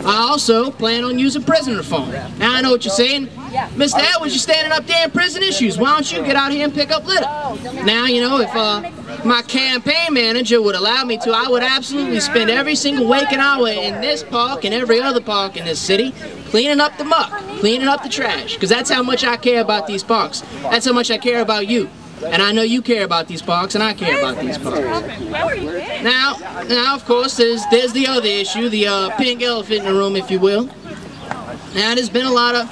I also plan on using prison reform. Now I know what you're saying. Mr. Edwin, you're standing up there in prison issues. Why don't you get out here and pick up litter? Now, you know, if my campaign manager would allow me to, I would absolutely spend every single waking hour in this park and every other park in this city cleaning up the muck, cleaning up the trash, because that's how much I care about these parks. That's how much I care about you. And I know you care about these parks, and I care about these parks. Now, of course, there's the other issue, the pink elephant in the room, if you will. Now, there's been a lot of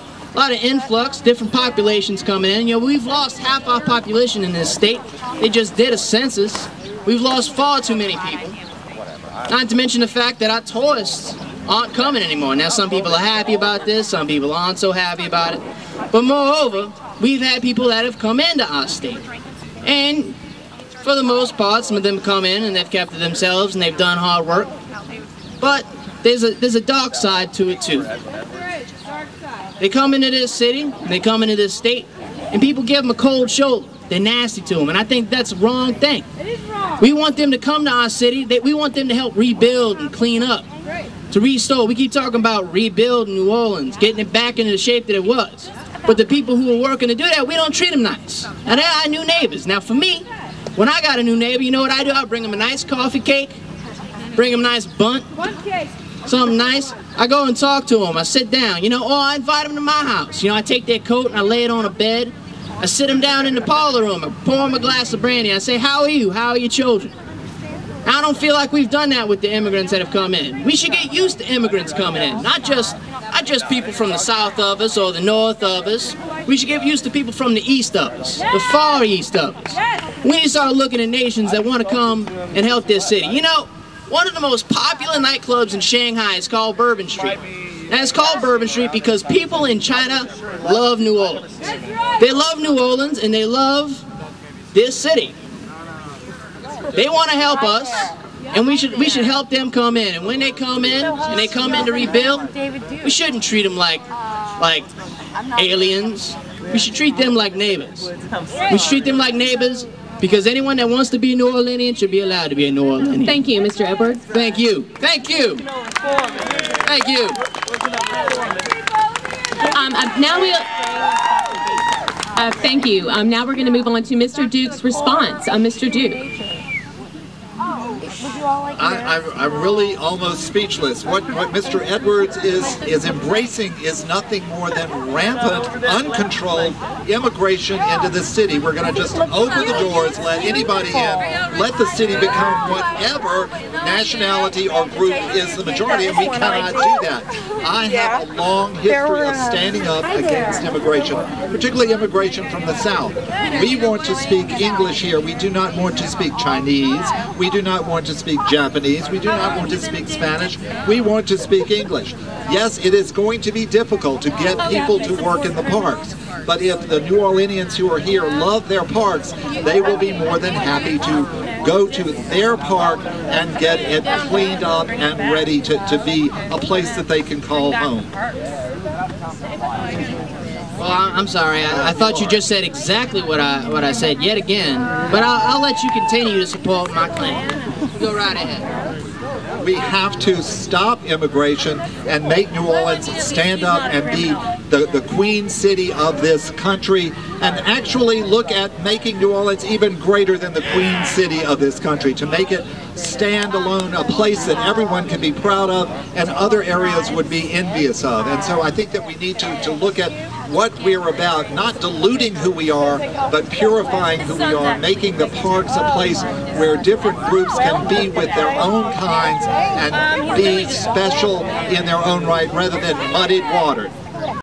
influx, different populations coming in. You know, we've lost half our population in this state. They just did a census. We've lost far too many people. Not to mention the fact that our tourists aren't coming anymore. Now, some people are happy about this, some people aren't so happy about it. But moreover, we've had people that have come into our state. And for the most part, some of them come in and they've kept to themselves and they've done hard work. But there's a dark side to it too. They come into this city, they come into this state, and people give them a cold shoulder. They're nasty to them, and I think that's the wrong thing. It is wrong. We want them to come to our city. We want them to help rebuild and clean up, to restore. We keep talking about rebuilding New Orleans, getting it back into the shape that it was. But the people who are working to do that, we don't treat them nice. Now, they're our new neighbors. Now, for me, when I got a new neighbor, you know what I do? I bring them a nice coffee cake, bring them a nice bunt, something nice. I go and talk to them. I sit down, you know, or I invite them to my house. You know, I take their coat and I lay it on a bed. I sit them down in the parlor room. I pour them a glass of brandy. I say, how are you? How are your children? I don't feel like we've done that with the immigrants that have come in. We should get used to immigrants coming in, not just people from the south of us or the north of us. We should get used to people from the east of us, the far east of us. We need to start looking at nations that want to come and help their city. You know, one of the most popular nightclubs in Shanghai is called Bourbon Street. And it's called Bourbon Street because people in China love New Orleans. They love New Orleans and they love this city. They want to help us, and we should help them come in. And when they come in, and they come in to rebuild, we shouldn't treat them like aliens. We should treat them like neighbors. We should treat them like neighbors because anyone that wants to be a New Orleanian should be allowed to be a New Orleanian. Thank you, Mr. Edwards. Thank you. Thank you. Thank you. Thank you. Now we're going to move on to Mr. Duke's response. Mr. Duke. I'm really almost speechless. What Mr. Edwards is embracing is nothing more than rampant, uncontrolled immigration into the city. We're going to just open the doors, let anybody in, let the city become whatever nationality or group is the majority, and we cannot do that. I have a long history of standing up against immigration, particularly immigration from the South. We want to speak English here. We do not want to speak Chinese. We do not want to speak Japanese. We do not want to speak Spanish. We want to speak English. Yes, it is going to be difficult to get people to work in the parks. But if the New Orleanians who are here love their parks, they will be more than happy to go to their park and get it cleaned up and ready to be a place that they can call home. Well, I'm sorry. I thought you just said exactly what I said yet again. But I'll let you continue to support my claim. Go right ahead. We have to stop immigration and make New Orleans stand up and be the queen city of this country, and actually look at making New Orleans even greater than the queen city of this country, to make it stand alone, a place that everyone can be proud of and other areas would be envious of. And so I think that we need to look at what we're about, not diluting who we are, but purifying who we are, making the parks a place where different groups can be with their own kinds and be special in their own right rather than muddied water.